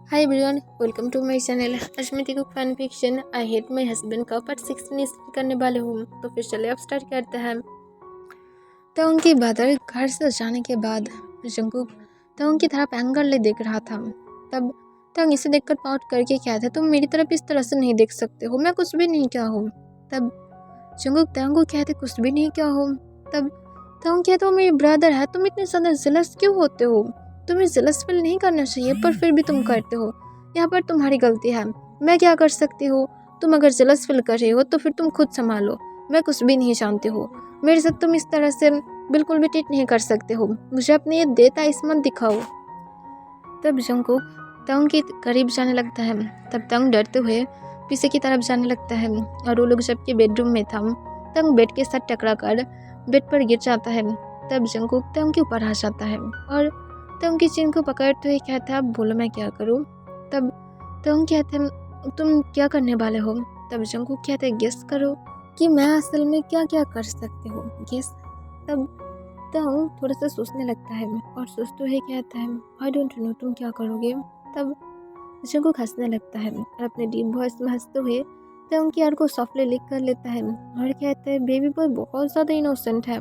Hi everyone, welcome to my channel Ashmiti cook fan fiction. I hate my husband का part 16 करने वाले हूँ। तो फिर चलिए अब स्टार्ट करते हैं। तो उनकी बादल घर से जाने के बाद जंगकुक तो उनकी तरफ एंगरली देख रहा था। तब तंग इसे देखकर पाउट करके क्या था, तुम मेरी तरफ इस तरह से नहीं देख सकते हो, मैं कुछ भी नहीं क्या हूँ। तब जंगकुक तंग को कहते कुछ भी नहीं क्या हो। तब तंग कहते हो मेरी ब्रदर है, तुम इतने ज़्यादा जेलस क्यों होते हो, तुम्हें जेलस फील नहीं करना चाहिए पर फिर भी तुम करते हो। यहाँ पर तुम्हारी गलती है, मैं क्या कर सकती हूँ। तुम अगर जेलस फील कर रहे हो तो फिर तुम खुद संभालो, मैं कुछ भी नहीं जानती हूँ। मेरे साथ तुम इस तरह से बिल्कुल भी ट्रीट नहीं कर सकते हो, मुझे अपने ये देता इसमत दिखाओ। तब जंगकुक तंग के करीब जाने लगता है। तब तंग डरते हुए पीछे की तरफ जाने लगता है और वो लोग जबकि बेडरूम में था। तंग बेड के साथ टकरा कर बेड पर गिर जाता है। तब जंगकुक तंग के ऊपर आ जाता है और तंग की चिन को पकड़ते हुए कहता है, अब बोलो मैं क्या करूँ। तब तंग कहते हैं, तुम क्या करने वाले हो। तब जंगकुक कहते हैं, गेस करो कि मैं असल में क्या क्या कर सकती हूँ, गेस। तब तंग थोड़ा सा सोचने लगता है और सोचते हुए कहता है, आई डोंट नो, तुम क्या करोगे। तब जंगकुक हंसने लगता है और अपने डीप वॉइस में हंसते हुए तंग की यार को सॉफ्टली लिक कर लेता है और कहता है, बेबी बॉय बहुत ज़्यादा इनोसेंट है।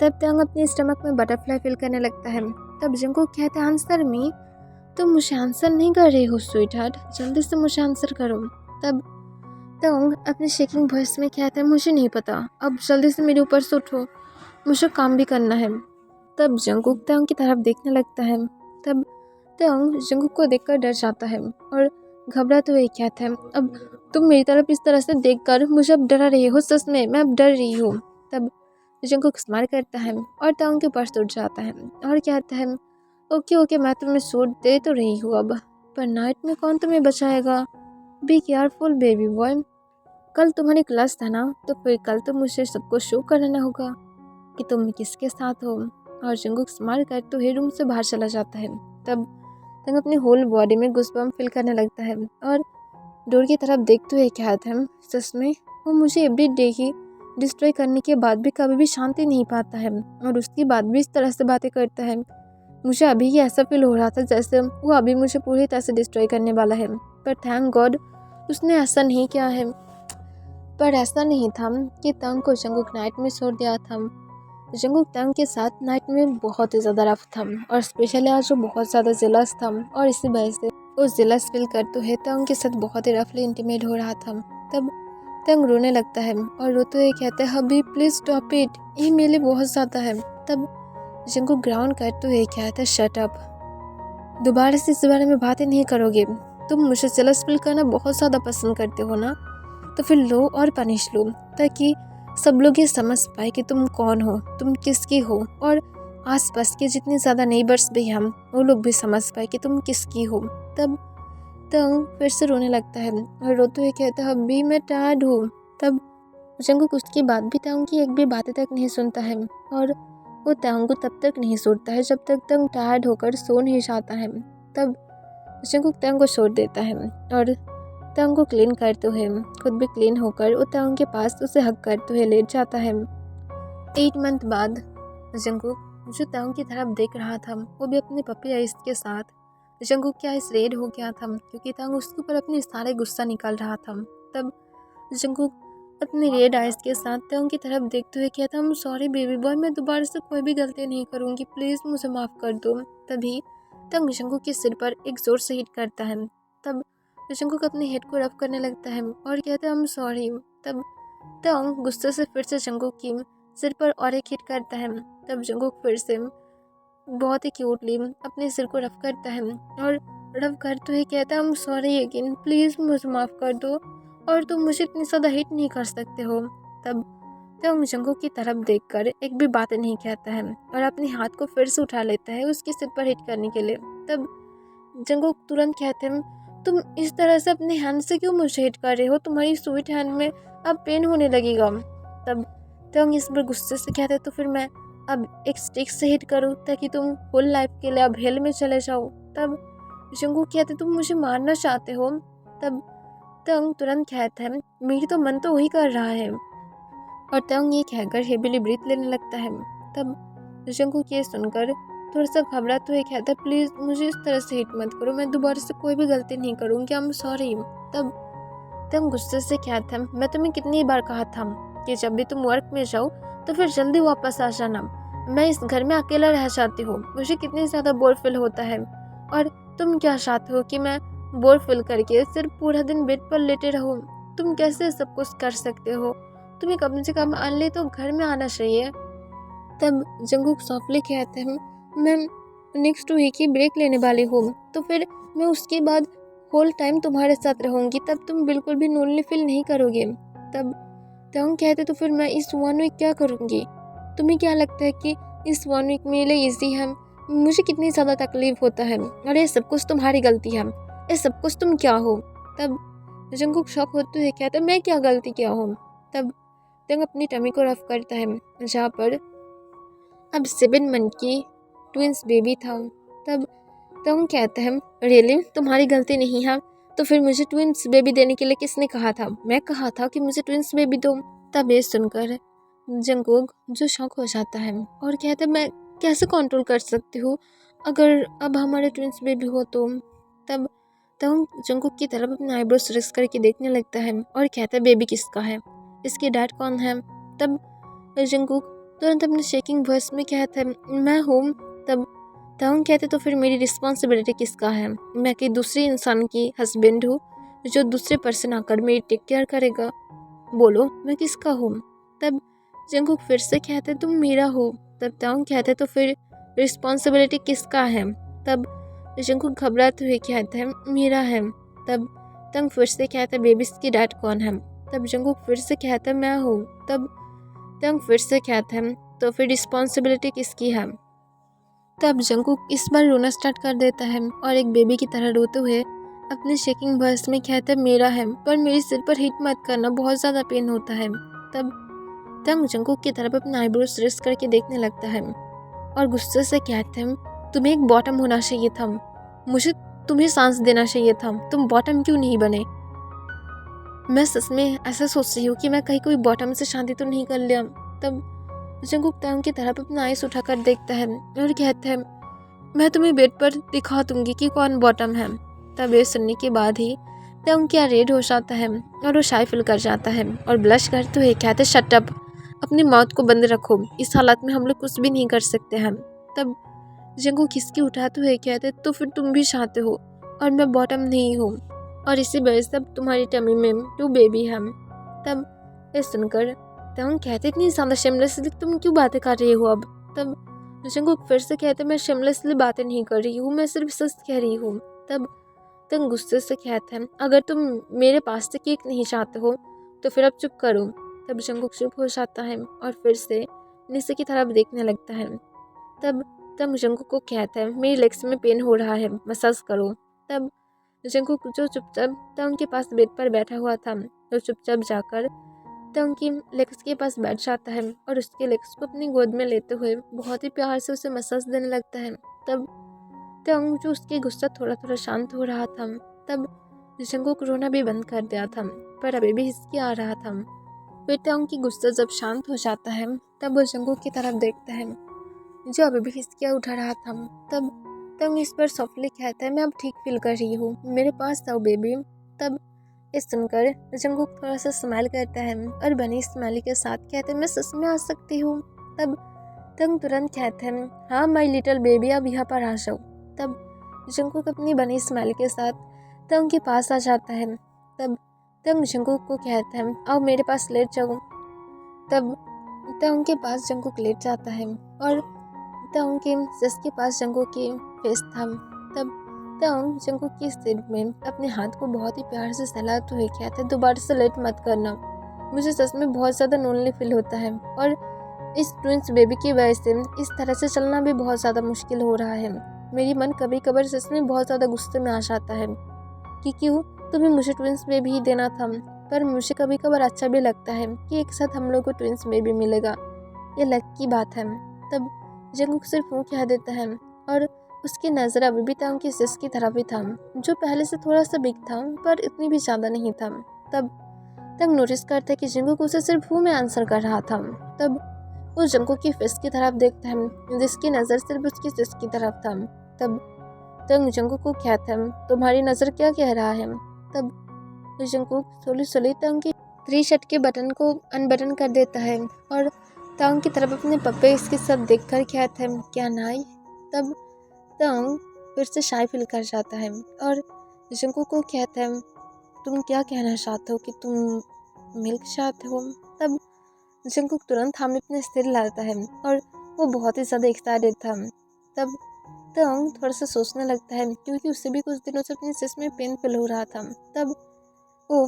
तब तंग अपने स्टमक में बटरफ्लाई फील करने लगता है। तब जंगकुक कहता है, आंसर मी, तुम मुझे आंसर नहीं कर रही हो स्वीट हार्ट, जल्दी से मुझे आंसर करो। तब तंग अपने शेकिंग वॉइस में कहता है, मुझे नहीं पता, अब जल्दी से मेरे ऊपर से उठो, मुझे काम भी करना है। तब जंगकुक तंग की तरफ देखने लगता है। तब तंग जंगकुक को देखकर डर जाता है और घबराते हुए कहता है, अब तुम मेरी तरफ इस तरह से देखकर मुझे अब डरा रही हो, सच में मैं अब डर रही हूँ। तब जंगकुक स्माइल करता है और तंग के ऊपर उठ जाता है और कहता है, ओके ओके, मैं तुम्हें सूट दे तो रही हूँ अब, पर नाइट में कौन तुम्हें बचाएगा। बी केयरफुल बेबी बॉय, कल तुम्हारी क्लास था ना, तो फिर कल तो मुझे सबको शो करना होगा कि तुम किसके साथ हो। और जंगकुक स्माइल करते हुए रूम से बाहर चला जाता है। तब तंग अपनी होल बॉडी में गुस्बम फील करने लगता है और डोर की तरफ देखते हुए कहता है, सच में वो मुझे एवरी डे ही डिस्ट्रॉय करने के बाद भी कभी भी शांति नहीं पाता है और उसके बाद भी इस तरह से बातें करता है। मुझे अभी ही ऐसा फील हो रहा था जैसे वो अभी मुझे पूरी तरह से डिस्ट्रॉय करने वाला है, पर थैंक गॉड उसने ऐसा नहीं किया है। पर ऐसा नहीं था कि तंग को जंगकुक नाइट में छोड़ दिया था। जंगकुक तंग के साथ नाइट में बहुत ही ज़्यादा रफ था और स्पेशली आज वो बहुत ज़्यादा जेलस था और इसी वजह से वो जेलस फील करते हुए तंग के साथ बहुत ही रफली इंटीमेट हो रहा था। तब तंग रोने लगता है और रोते हुए कहता है, हबी प्लीज स्टॉप इट, ये मेरे लिए बहुत ज़्यादा है। तब जंगकुक ग्राउंड करते हुए कहता है, शट अप, दोबारा से इस बारे में बातें नहीं करोगे। तुम मुझे जेलस फील करना बहुत ज़्यादा पसंद करते हो ना, तो फिर लो और पनिश लो ताकि सब लोग ये समझ पाए कि तुम कौन हो, तुम किसकी हो, और आसपास के जितने ज़्यादा नेबर्स भी हम वो लोग भी समझ पाए कि तुम किसकी हो। तब तंग फिर से रोने लगता है और रोते हुए कहता है, अभी मैं टायर्ड हूँ। तब जंगकुक उसकी बात भी तंग की एक भी बातें तक नहीं सुनता है और वो तंग को तब तक नहीं छोड़ता है जब तक तंग टायर्ड होकर सो नहीं जाता है। तब जंगकुक तंग को छोड़ देता है और तंग को क्लीन करते हुए खुद भी क्लीन होकर वो तंग के पास उसे हक करते हुए लेट जाता है। 8 मंथ बाद जंगकुक जो तंग की तरफ देख रहा था वो भी अपने पपी आइस के साथ। जंगकुक क्या इस रेड हो गया था क्योंकि तंग उसके ऊपर अपनी सारे गुस्सा निकाल रहा था। तब जंगकुक अपनी रेड आइस के साथ तंग की तरफ देखते हुए कहता, हम सॉरी बेबी बॉय, मैं दोबारा से कोई भी गलती नहीं करूँगी, प्लीज़ मुझे माफ़ कर दो। तभी तंग जंगकुक के सिर पर एक जोर से हिट करता है। तब जंगकुक अपने हेड को रफ करने लगता है और कहता है, I'm सॉरी। तब तंग गुस्से से फिर से जंगकुक की सिर पर और एक हिट करता है। तब जंगकुक फिर से बहुत ही क्यूटली अपने सिर को रफ करता है और रफ करते हुए कहता है, I'm सॉरी अगेन, प्लीज़ मुझे माफ़ कर दो और तुम मुझे इतनी ज़्यादा हिट नहीं कर सकते हो। तब तंग जंगकुक की तरफ देखकर एक भी बात नहीं कहता है और अपने हाथ को फिर से उठा लेता है उसके सिर पर हिट करने के लिए। तब जंगकुक तुरंत कहते हैं, तुम इस तरह से अपने हैंड से क्यों मुझे हिट कर रहे हो, तुम्हारी स्वीट हैंड में अब पेन होने लगेगा। तब तंग इस पर गुस्से से कहते हैं, तो फिर मैं अब एक स्टिक से हिट करूँ ताकि तुम फुल लाइफ के लिए अब हेल में चले जाओ। तब जंगकुक कहते, तुम मुझे मारना चाहते हो। तब तंग तुरंत कहता है, मेरी तो मन तो वही कर रहा है, और तंग ये कहकर हेविली ब्रीथ लेने लगता है। तब जंगकुक ये सुनकर थोड़ा सा घबराते हुए कहता है, प्लीज़ मुझे इस तरह से हिट मत करो, मैं दोबारा से कोई भी गलती नहीं करूँगी, आई एम सॉरी। तब तब गुस्से से कहता है, मैं तुम्हें कितनी बार कहा था कि जब भी तुम वर्क में जाओ तो फिर जल्दी वापस आ जाना। मैं इस घर में अकेला रह जाती हूँ, मुझे कितनी ज़्यादा बोर फील होता है, और तुम क्या चाहते हो कि मैं बोर फील करके सिर्फ पूरा दिन बेड पर लेटे रहूँ? तुम कैसे सब कुछ कर सकते हो? तुम्हें कम से कम अर्ली तो घर में आना चाहिए। तब जंगकुक सॉफ्टली कहते हैं, मैं नेक्स्ट वीक ही ब्रेक लेने वाली हूँ, तो फिर मैं उसके बाद होल टाइम तुम्हारे साथ रहूँगी, तब तुम बिल्कुल भी लोनली फील नहीं करोगे। तब तंग कहते, तो फिर मैं इस 1 वीक क्या करूँगी? तुम्हें क्या लगता है कि इस 1 वीक मेरे लिए ईजी है? मुझे कितनी ज़्यादा तकलीफ होता है, और ये सब कुछ तुम्हारी गलती है, ये सब कुछ तुम क्या हो? तब जंगकुक शॉक होते हुए कहता है, मैं क्या गलती क्या हूँ? तब तंग अपनी टमी को रफ करता है, जहाँ पर अब 7 मंथ की ट्विंस बेबी था। तब तंग कहता है, रियली तुम्हारी गलती नहीं है? तो फिर मुझे ट्विंस बेबी देने के लिए किसने कहा था? मैं कहा था कि मुझे ट्विंस बेबी दो। तब ये सुनकर जंगकुक जो शॉक हो जाता है और कहता है, मैं कैसे कंट्रोल कर सकती हूँ अगर अब हमारे ट्विंस बेबी हो तो? तब तंग जंगकुक की तरफ अपने आईब्रोज रेस करके देखने लगता है और कहता है, बेबी किसका है? इसके डैड कौन है? तब जंगकुक तुरंत अपने शेकिंग वॉइस में कहता है, मैं हूँ। तब तंग कहते, तो फिर मेरी रिस्पॉन्सिबिलिटी किसका है? मैं कि दूसरे इंसान की हस्बैंड हूँ जो दूसरे पर्सन आकर मेरी टेक केयर करेगा, बोलो मैं किसका हूँ? तब जंगकुक फिर से कहते, तुम मेरा हो। तब तंग कहते, तो फिर रिस्पॉन्सिबिलिटी किसका है? तब जंगकुक घबराते हुए कहते हैं, मेरा है। तब तंग फिर से कहता है, बेबीज की डैड कौन है? तब जंगकुक फिर से कहता है, मैं हूँ। तब तंग फिर से कहता है, तो फिर रिस्पॉन्सिबिलिटी किसकी है? तब जंगकुक इस बार रोना स्टार्ट कर देता है और एक बेबी की तरह रोते हुए अपने शेकिंग वॉइस में कहता है, मेरा है, पर मेरे सिर पर हिट मत करना, बहुत ज़्यादा पेन होता है। तब तंग जंगकुक की तरफ अपना आईब्रोज रेस करके देखने लगता है और गुस्से से कहते हैं, तुम्हें एक बॉटम होना चाहिए था, मुझे तुम्हें सांस देना चाहिए था, तुम बॉटम क्यों नहीं बने? मैं सच में ऐसा सोच रही हूँ कि मैं कहीं कोई बॉटम से शादी तो नहीं कर लिया। तब जंगकुक तंग की तरफ अपना आइस उठाकर देखता है और कहता है, मैं तुम्हें बेड पर दिखा दूंगी कि कौन बॉटम है। तब ये सुनने के बाद ही तंग क्या रेड हो जाता है और वो शाय फील कर जाता है और ब्लश करते हुए कहते, शट अप, अपनी माउथ को बंद रखो, इस हालत में हम लोग कुछ भी नहीं कर सकते हैं। तब जंगकुक खिसकी उठाते हुए कहते, तो फिर तुम भी चाहते हो और मैं बॉटम नहीं हूँ, और इसी वजह से अब तुम्हारी टमी में 2 बेबी हैं। तब ये सुनकर तंग कहते, इतनी ज़्यादा शेमलेसली तुम क्यों बातें कर रही हो अब? तब जंगकुक फिर से कहते, मैं शेमलेसली बातें नहीं कर रही हूँ, मैं सिर्फ सच कह रही हूँ। तब तंग गुस्से से कहते हैं, अगर तुम मेरे पास से केक नहीं चाहते हो तो फिर अब चुप करो। तब जंगकुक चुप हो जाता है और फिर से नीचे की तरफ देखने लगता है। तब तब जंगकुक को कहता है, मेरी लेग्स में पेन हो रहा है, मसाज करो। तब जंगकुक जो चुपचाप तंग के पास बेड पर बैठा हुआ था, तो चुपचाप जाकर तंग की लेग्स के पास बैठ जाता है और उसके लेग्स को अपनी गोद में लेते हुए बहुत ही प्यार से उसे मसाज देने लगता है। तब तंग जो उसके गुस्सा थोड़ा थोड़ा शांत हो रहा था, तब जंगकुक रोना भी बंद कर दिया था, पर अभी भी हिचकी आ रहा था। फिर तंग की गुस्सा जब शांत हो जाता है, तब वो जंगकुक की तरफ देखता है जो अभी भी हिचकियाँ उठा रहा था। तब तंग इस पर सॉफ्टली कहता है, मैं अब ठीक फील कर रही हूँ, मेरे पास आओ बेबी। तब इस सुनकर जंगकुक थोड़ा सा स्माइल करता है और बनी स्माइली के साथ कहते हैं, मैं सच में आ सकती हूँ? तब तंग तुरंत कहते हैं, हाँ माय लिटिल बेबी, अब यहाँ पर आ जाओ। तब जंगकुक अपनी बनी स्माइल के साथ तंग के पास आ जाता है। तब तंग जंगकुक को कहता है, आओ मेरे पास लेट जाओ। तब तंग के पास जंगकुक लेट जाता है और तंग के जस्ट के पास जंगकुक की फेस था। तब तंग जंगकुक की सिर में अपने हाथ को बहुत ही प्यार से सहलाते हुए कहता है, दोबारा से लेट मत करना, मुझे सच में बहुत ज़्यादा लोनली फील होता है, और इस ट्विंस बेबी की वजह से इस तरह से चलना भी बहुत ज़्यादा मुश्किल हो रहा है। मेरी मन कभी कभार सच में बहुत ज़्यादा गुस्से में आ जाता है कि क्यों तुम्हें मुझे ट्विंस बेबी ही देना था, पर मुझे कभी कभार अच्छा भी लगता है कि एक साथ हम लोग को ट्विंस बेबी मिलेगा, ये लक की बात है। तब जंगकुक सिर्फ वो कह देता है और उसकी नज़र अभी भी तंग की सिस की तरफ ही था, जो पहले से थोड़ा सा बिग था पर इतनी भी ज़्यादा नहीं था। तब तंग नोटिस करता है कि जंगकुक उसे सिर्फ वो में आंसर कर रहा था। तब वो जंकुक की फेस की तरफ देखता है जिसकी नज़र सिर्फ उसकी फेस की तरफ था। तब तंग जंकुक को कहता है तुम्हारी नज़र क्या कह रहा है। तब जंकुक सोली सोली तंग की थ्री शर्ट के बटन को अनबटन कर देता है और तंग की तरफ अपने पप्पे इसके सब देखकर कहता है क्या नाई। तब तंग फिर से शाय फील कर जाता है और जंकुक को कहता है तुम क्या कहना चाहते हो कि तुम मिल्क चाहते हो। तब जंकुक तुरंत हम अपने सिर लाता है और वो बहुत ही ज़्यादा एक्साइटेड था। तब तंग थोड़ा सा सोचने लगता है क्योंकि उससे भी कुछ दिनों से अपने चेस्ट में पेन फील हो रहा था। तब वो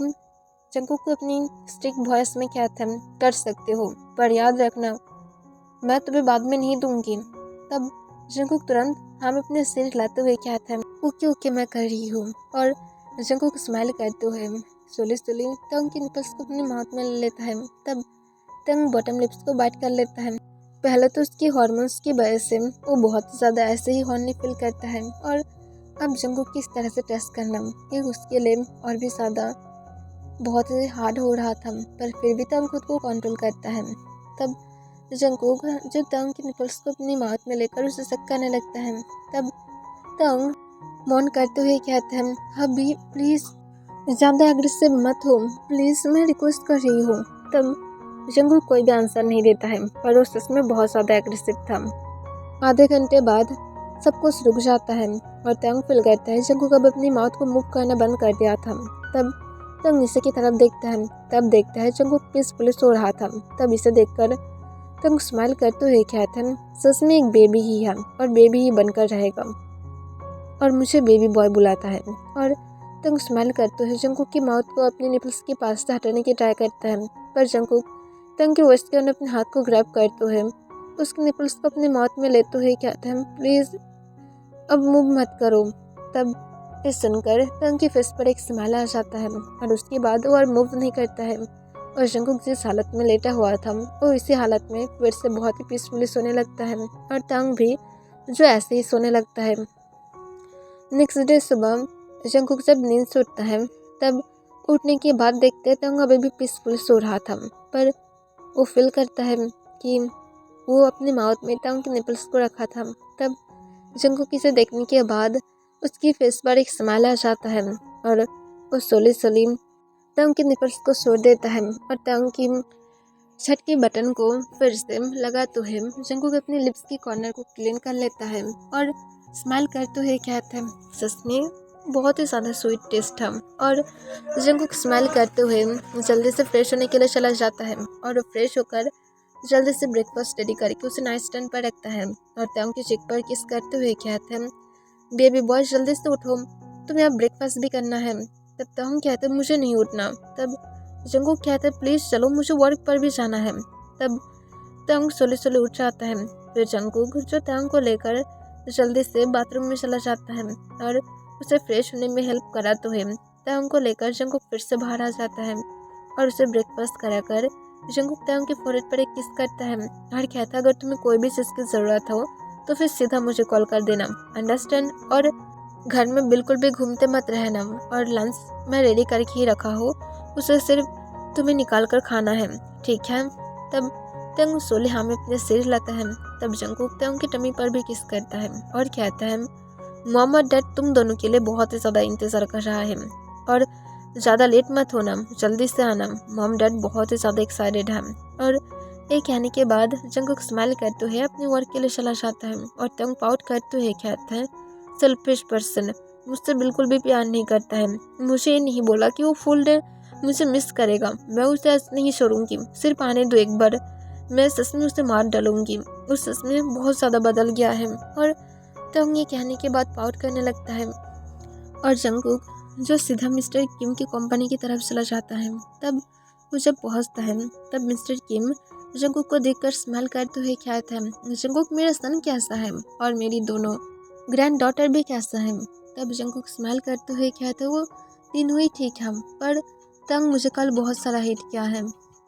जंकुक को अपनी स्ट्रिक्ट वॉइस में कहता है कर सकते हो पर याद रखना मैं तुम्हें बाद में नहीं दूंगी। तब जंकुक तुरंत हम अपने सिर हिलाते हुए कहता है ओके ओके मैं कर रही हूँ और जंकुक स्माइल करते हुए सोली सोली तंग की निपल्स को अपने माउथ में ले लेता है। तब तंग बॉटम लिप्स को बाइट कर लेता है। पहले तो उसकी हार्मोन्स की वजह से वो बहुत ज़्यादा ऐसे ही हॉर्नी फील करता है और अब जंकुक किस तरह से टेस्ट करना ये उसके लिए और भी ज़्यादा बहुत ही हार्ड हो रहा था पर फिर भी तंग खुद को कंट्रोल करता है। तब जंकुक जो तंग की निपल्स को अपनी माउथ में लेकर उसे सक करने लगता है। तब तंग मौन करते हुए कहता है अभी प्लीज़ ज़्यादा एग्रेसिव मत हो प्लीज़ मैं रिक्वेस्ट कर रही हूँ। तब जंकुक कोई भी आंसर नहीं देता है पर वो सच में बहुत ज़्यादा एग्रेसिव था। आधे घंटे बाद सब कुछ रुक जाता है और तंग फील करता है जंकुक अब अपनी माउथ को मूव करना बंद कर दिया था। तब तंग नीचे की तरफ देखता है तब देखता है जंकुक पीसफुली सो रहा था। तब इसे देखकर तंग स्माइल करते हुए कहता है सच में एक बेबी ही है और बेबी ही बनकर रहेगा और मुझे बेबी बॉय बुलाता है। और तंग स्माइल करते हुए जंकुक की माउथ को अपने निपल्स के पास से हटाने की ट्राई करता है पर जंकुक तंग के वेस्ट के अंदर अपने हाथ को ग्रैब करते हुए उसके निपल्स को अपने माउथ में लेते हुए कहते हैं प्लीज़ अब मूव मत करो। तब ये सुनकर तंग की फेस पर एक स्माइल आ जाता है और उसके बाद वो और मूव नहीं करता है और जंकुक जिस हालत में लेटा हुआ था वो इसी हालत में फिर से बहुत ही पीसफुली सोने लगता है और तंग भी जो ऐसे ही सोने लगता है। नेक्स्ट डे सुबह जंकुक जब नींद से उठता है तब उठने के बाद देखते तंग अभी भी पीसफुल सो रहा था पर वो फील करता है कि वो अपने माउथ में तंग के निपल्स को रखा था। तब जंकुक इसे देखने के बाद उसकी फेस पर एक स्माइल आ जाता है और वो सोली सोली तंग के निपल्स को छोड़ देता है और तंग की शर्ट के बटन को फिर से लगाते हुए जंकुक अपने लिप्स की कॉर्नर को क्लीन कर लेता है और स्माइल करते हुए कहता है सच में बहुत ही ज़्यादा स्वीट टेस्ट था। और जंकुक स्माइल करते हुए जल्दी से फ्रेश होने के लिए चला जाता है और फ्रेश होकर जल्दी से ब्रेकफास्ट रेडी करके उसे नाइट स्टैंड पर रखता है और तंग की चिक पर किस करते हुए कहते हैं बेबी बॉय जल्दी से उठो तुम्हें अब ब्रेकफास्ट भी करना है। तब तंग कहते मुझे नहीं उठना। तब जंकुक कहते हैं प्लीज़ चलो मुझे वर्क पर भी जाना है। तब तंग सोले सोले उठ जाता है। फिर जंकुक जो तंग को लेकर जल्दी से बाथरूम में चला जाता है और उसे फ्रेश होने में हेल्प कराते हुए तंग को लेकर जंकुक फिर से बाहर आ जाता है और उसे ब्रेकफास्ट कराकर जंकुक तंग के फोrehead पर एक किस करता है और कहता है अगर तुम्हें कोई भी चीज़ की ज़रूरत हो तो फिर सीधा मुझे कॉल कर देना अंडरस्टैंड। और घर में बिल्कुल भी घूमते मत रहना और लंच मैं रेडी करके ही रखा हो उसे सिर्फ तुम्हें निकाल कर खाना है ठीक है। तब तंग सोले हमें अपने सिर हिलाता है। तब जंकुक तंग की टमी पर भी किस करता है और कहता है मॉम और डैड तुम दोनों के लिए बहुत ही ज़्यादा इंतज़ार कर रहा है और ज़्यादा लेट मत होना जल्दी से आना मॉम डैड बहुत ही ज़्यादा एक्साइटेड है। और ये कहने के बाद जंकुक स्माइल करते हुए अपने वर्क के लिए चला जाता है और तंग पाउट करते हुए कहता है सेल्फिश पर्सन मुझसे बिल्कुल भी प्यार नहीं करता है। मुझे ये नहीं बोला कि वो फुल डे मुझे मिस करेगा। मैं उसे ऐसे नहीं छोड़ूंगी सिर्फ आने दो एक बार मैं सच में उसे मार डालूंगी। उस सच में बहुत ज़्यादा बदल गया है। और तंग ये कहने के बाद पाउट करने लगता है और जंकुक जो सीधा मिस्टर किम की कंपनी की तरफ चला जाता है। तब वो जब पहुंचता है तब मिस्टर किम जंकुक को देखकर स्माइल करते हुए कहता है जंकुक मेरा सन कैसा है और मेरी दोनों ग्रैंड डॉटर भी कैसा है। तब जंकुक स्माइल करते हुए कहते वो तीनों ही ठीक है पर तंग मुझे कल बहुत सारा हिट किया है।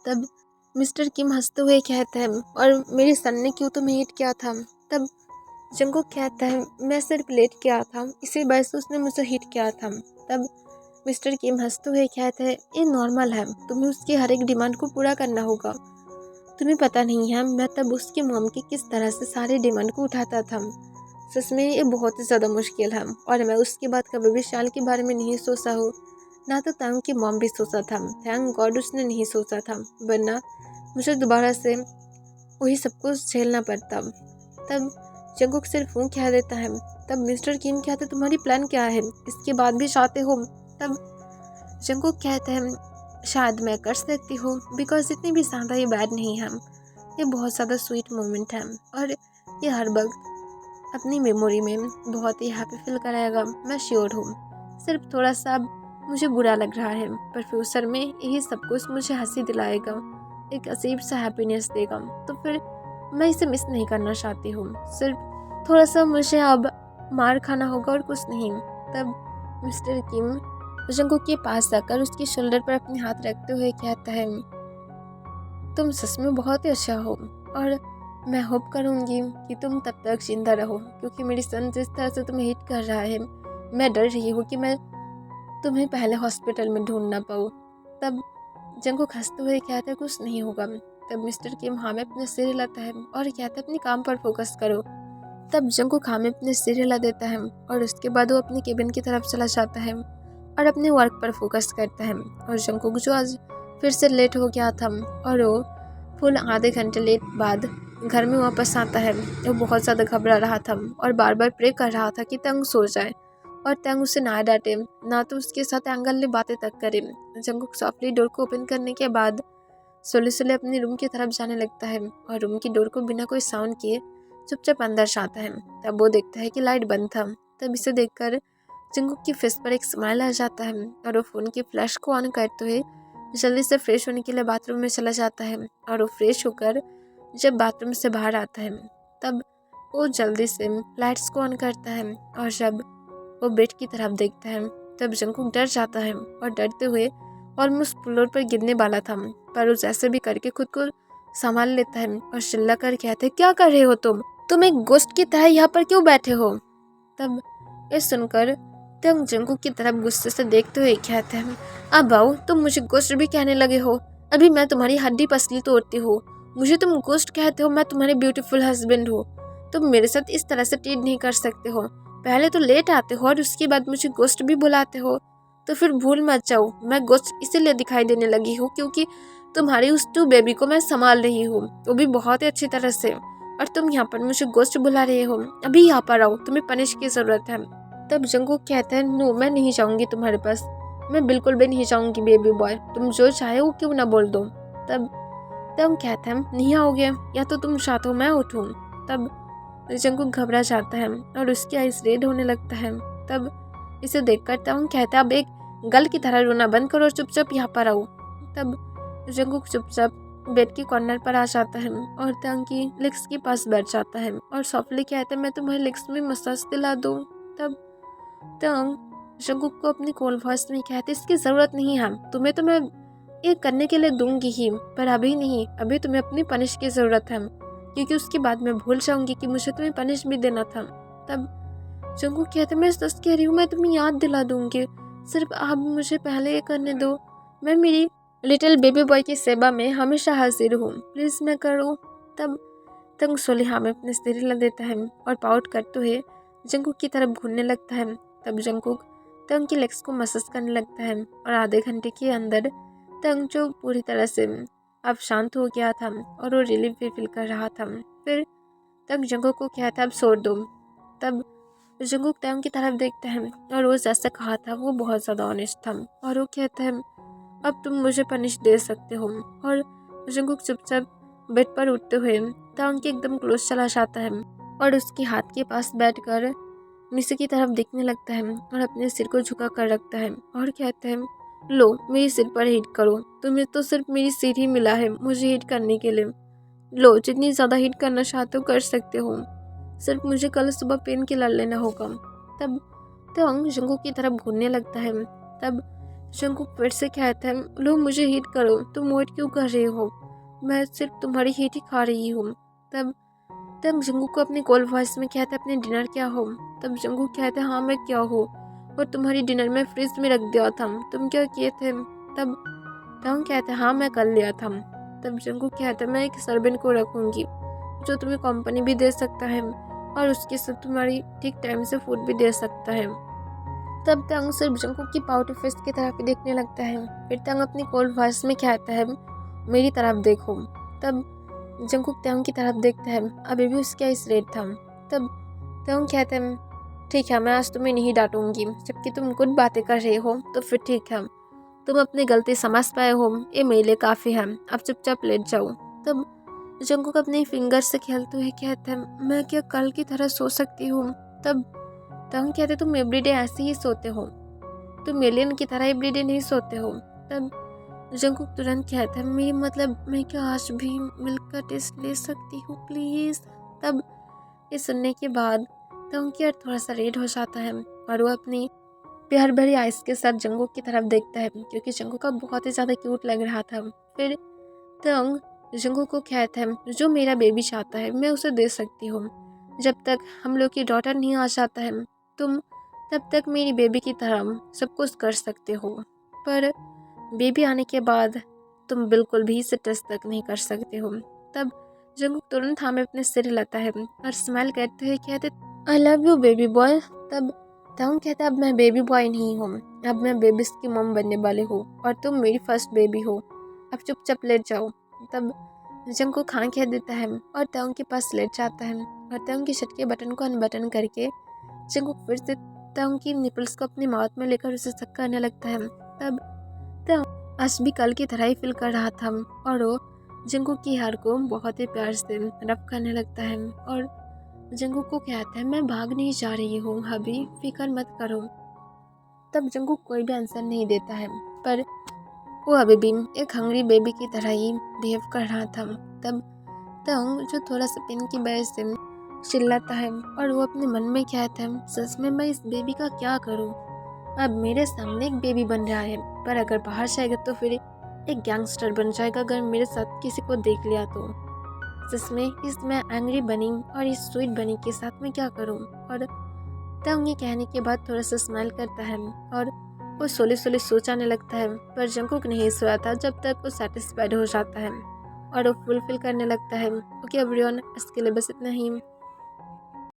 तब मिस्टर किम हंसते हुए कहते हैं और मेरे सन ने क्यों तुम्हें हिट किया था। तब जंकुक कहता है मैं सिर्फ लेट किया था इसी वजह से उसने मुझे हिट किया था। तब मिस्टर किम हंसते हुए कहते हैं ये नॉर्मल है तुम्हें उसकी हर एक डिमांड को पूरा करना होगा तुम्हें पता नहीं है मैं तब उसकी मॉम की किस तरह से सारे डिमांड को उठाता था। सच में ये बहुत ही ज़्यादा मुश्किल है और मैं उसके बाद कभी भी शाल के बारे में नहीं सोचा हूँ। ना तो तंग की मॉम भी सोचा था, थैंक गॉड उसने नहीं सोचा था, वरना मुझे दोबारा से वही सब कुछ झेलना पड़ता। तब जंगकुक सिर्फ वो कह देता है, तब मिस्टर किम कहते तुम्हारी प्लान क्या है, इसके बाद भी चाहते हो? तब जंगकुक कहते हैं शायद मैं कर सकती हूँ, बिकॉज इतनी भी ज़्यादा ये बैड नहीं है, ये बहुत ज़्यादा स्वीट मोमेंट है और ये हर वक्त अपनी मेमोरी में बहुत ही हैप्पी फील कराएगा, मैं श्योर हूँ। सिर्फ थोड़ा सा मुझे बुरा लग रहा है, पर फ्यूचर में यही सब कुछ मुझे हंसी दिलाएगा, एक अजीब सा हैप्पीनेस देगा, तो फिर मैं इसे मिस नहीं करना चाहती हूँ। सिर्फ थोड़ा सा मुझे अब मार खाना होगा और कुछ नहीं। तब मिस्टर किम जंगकुक के पास जाकर उसकी शोल्डर पर अपने हाथ रखते हुए कहता है, तुम सच में बहुत ही अच्छा हो और मैं होप करूँगी कि तुम तब तक जिंदा रहो, क्योंकि मेरी सन जिस तरह से तुम्हें हिट कर रहा है, मैं डर रही हूँ कि मैं तुम्हें पहले हॉस्पिटल में ढूंढ ना पाऊँ। तब जंगकुक हंसते हुए कहता है कुछ नहीं होगा। तब मिस्टर किम हाँ में अपने सिर हिलाता है और कहता है अपने काम पर फोकस करो। तब जंगकुक हाँ में अपने सिर हिला देता है और उसके बाद वो अपने केबिन की तरफ चला जाता है और अपने वर्क पर फोकस करता है। और जंगकुक जो आज फिर से लेट हो गया था और वो फुल आधे घंटे लेट बाद घर में वापस आता है। वो बहुत ज़्यादा घबरा रहा था और बार बार प्रे कर रहा था कि तंग सो जाए और तंग उसे ना डांटे, ना तो उसके साथ एंगल में बातें तक करे। जंगकुक सॉफ्टली डोर को ओपन करने के बाद सोले सोले अपने रूम की तरफ जाने लगता है और रूम की डोर को बिना कोई साउंड किए चुपचाप अंदर जाता है। तब वो देखता है कि लाइट बंद था। तब इसे देखकर जंगकुक की फेस पर एक स्माइल आ जाता है और वो फ़ोन की फ्लैश को ऑन करते हुए जल्दी से फ्रेश होने के लिए बाथरूम में चला जाता है। और वो फ्रेश होकर जब बाथरूम से बाहर आता है तब वो जल्दी से लाइट्स को ऑन करता है और जब वो बेड की तरफ देखता है तब जंगकुक डर जाता है और डरते हुए ऑलमोस्ट फ्लोर पर गिरने वाला था, पर वो जैसे भी करके खुद को संभाल लेता है और चिल्ला कर कहते हैं, क्या कर रहे हो तुम एक गोस्ट की तरह यहाँ पर क्यों बैठे हो? तब ये सुनकर तंग जंगकुक की तरफ गुस्से से देखते हुए कहते हैं, अब आओ, तुम मुझे गोस्ट भी कहने लगे हो? अभी मैं तुम्हारी हड्डी पसली तोड़ती हूँ, मुझे तुम गोस्ट कहते हो? मैं तुम्हारे ब्यूटीफुल हस्बैंड हूँ, तुम मेरे साथ इस तरह से ट्रीट नहीं कर सकते हो। पहले तो लेट आते हो और उसके बाद मुझे गोस्ट भी बुलाते हो। तो फिर भूल मत जाओ, मैं गोस्ट इसीलिए दिखाई देने लगी हूँ क्योंकि तुम्हारी उस टू बेबी को मैं संभाल रही हूँ, वो भी बहुत ही अच्छी तरह से, और तुम यहाँ पर मुझे गोस्ट बुला रहे हो। अभी यहाँ पर आओ, तुम्हें पनिश की जरूरत है। तब जंगकुक कहता है, नो, मैं नहीं जाऊंगी तुम्हारे पास, मैं बिल्कुल भी नहीं जाऊंगी बेबी बॉय, तुम जो चाहे वो क्यों ना बोल दो। तब तब कहता है, नहीं आओगे या तो तुम चाहते हो मैं उठूं? तब जंगकुक घबरा जाता है और उसकी आइस रेड होने लगता है। तब इसे देखकर तंग कहता है, अब एक गल की तरह रोना बंद करो और चुपचाप यहाँ पर आओ। तब जंगकुक चुपचाप बेड के कॉर्नर पर आ जाता है और तंग की लेग्स के पास बैठ जाता है और सॉफ्टली कहता है, मैं तुम्हारे लेग्स में मसाज दिला दूँ। तब तंग जंगकुक को अपनी कोल वॉइस में कहते, इसकी ज़रूरत नहीं है, तुम्हें तो मैं ये करने के लिए दूंगी ही, पर अभी नहीं, अभी तुम्हें अपनी पनिश की ज़रूरत है, क्योंकि उसके बाद मैं भूल जाऊंगी कि मुझे तुम्हें पनिश भी देना था। तब जंगकुक कहते, मैं सच कह रही हूँ, मैं तुम्हें याद दिला दूंगी, सिर्फ आप मुझे पहले ये करने दो, मैं मेरी लिटिल बेबी बॉय की सेवा में हमेशा हाजिर हूँ, प्लीज़ मैं करूँ। तब तंग सोलिहा में अपने सिर हिला देता है और पाउट करते हुए जंगकुक की तरफ घूरने लगता है। तब जंगकुक तंग की लेग्स को मसाज करने लगता है और आधे घंटे के अंदर तंग जो पूरी तरह से अब शांत हो गया था और वो रिलीफ भी फील कर रहा था। फिर तंग जंगकुक को कहता, अब छोड़ दो। तब जंगकुक तंग की तरफ देखता है और वो जैसा कहा था वो बहुत ज़्यादा ऑनेस्ट था और वो कहता है, अब तुम मुझे पनिश दे सकते हो। और जंगकुक चुपचाप बेड पर उठते हुए तंग के एकदम क्लोज चला जाता है और उसके हाथ के पास बैठकर नीचे की तरफ देखने लगता है और अपने सिर को झुका कर रखता है और कहता है, लो मेरे सिर पर हिट करो, तुम्हें तो सिर्फ मेरी सिर ही मिला है मुझे हिट करने के लिए, लो जितनी ज़्यादा हिट करना चाहते हो कर सकते हो, सिर्फ मुझे कल सुबह पेन किलर लेना होगा। तब तंग जंगकुक की तरफ घूरने लगता है। तब जंगकुक फिर से कहता है, लो मुझे हिट करो, तुम वेट क्यों कर रहे हो, मैं सिर्फ तुम्हारी हिट ही खा रही हूँ। तब जंगकुक को अपने कॉल वॉइस में कहता है, अपने डिनर क्या हो? तब जंगकुक कहता है, हाँ मैं क्या हो, और तुम्हारी डिनर में फ्रिज में रख दिया था, तुम क्या किए थे? तब तंग कहता है, हाँ मैं कर लिया था, तब जंगकुक कहता है मैं एक सर्वेंट को रखूँगी जो तुम्हें कंपनी भी दे सकता है और उसके साथ तुम्हारी ठीक टाइम से फूड भी दे सकता है। तब तंग सिर्फ जंगकुक की पाउटी फेस की तरफ ही देखने लगता है। फिर तंग अपनी कोल्ड वॉइस में कहता है मेरी तरफ देखो। तब जंगकुक तंग की तरफ देखता है, अभी भी उसका इस रेट था। तब तंग कहता है ठीक है, मैं आज तुम्हें नहीं डांटूंगी, जबकि तुम गुड बातें कर रहे हो तो फिर ठीक है, तुम अपनी गलती समझ पाए हो, ये मेरे लिए काफ़ी है, अब चुपचाप लेट जाओ। तब जंगकुक अपने फिंगर से खेलते हुए कहता है मैं क्या कल की तरह सो सकती हूँ। तब तंग कहते तुम एवरीडे ऐसे ही सोते हो, तुम एलियन की तरह एवरीडे नहीं सोते हो। तब जंगकुक तुरंत कहता है मेरी मतलब मैं क्या आज भी मिल्क का टेस्ट ले सकती हूँ प्लीज़। तब ये सुनने के बाद तंग की थोड़ा सा रेड हो जाता है और वो अपनी प्यार भरी आइस के साथ जंगकुक की तरफ देखता है, क्योंकि जंगकुक का बहुत ही ज़्यादा क्यूट लग रहा था। फिर तंग जंगकुक को कहता है जो मेरा बेबी चाहता है मैं उसे दे सकती हूँ, जब तक हम लोग की डॉटर नहीं आ जाता है तुम तब तक मेरी बेबी की तरह सब कुछ कर सकते हो, पर बेबी आने के बाद तुम बिल्कुल भी इसे टच तक नहीं कर सकते हो। तब जंगकुक तुरंत हमें अपने सिर हिलाता है और स्माइल करते हुए कहते I love you baby boy. तब तंग कहता अब मैं बेबी बॉय नहीं हूँ, अब मैं बेबीज की मॉम बनने वाले हूँ और तुम मेरी फर्स्ट बेबी हो, अब चुपचाप लेट जाओ। तब जंगकुक हाँ कह देता है और तंग के पास लेट जाता है और तंग की शर्ट के बटन को अनबटन करके जंगकुक फिर से तंग की निपल्स को अपनी माउथ में लेकर उसे सक करने लगता है। तब तंग आज भी कल की तरह ही फील कर रहा था और वो जंगकुक की हेयर को बहुत ही प्यार से रब करने लगता है और जंगकुक को कहता है मैं भाग नहीं जा रही हूँ अभी, फिक्र मत करो। तब जंगकुक कोई भी आंसर नहीं देता है, पर वो अभी भी एक हंग्री बेबी की तरह ही बिहेव कर रहा था। तब तंग जो थोड़ा सा पेन की वजह से चिल्लाता है और वो अपने मन में कहता है सच में मैं इस बेबी का क्या करूं, अब मेरे सामने एक बेबी बन रहा है, पर अगर बाहर जाएगा तो फिर एक गैंगस्टर बन जाएगा अगर मेरे साथ किसी को देख लिया तो। सच में इसमें एंग्री बनी और इस स्वीट बनी के साथ मैं क्या करूं। और तंग ये कहने के बाद थोड़ा सा स्माइल करता है और वो सोले सोले सोचाने लगता है, पर जंगकुक नहीं सोया था जब तक वो सेटिस्फाइड हो जाता है और वो फुलफिल करने लगता है। ओके एवरीवन, इसके लिए बस इतना ही।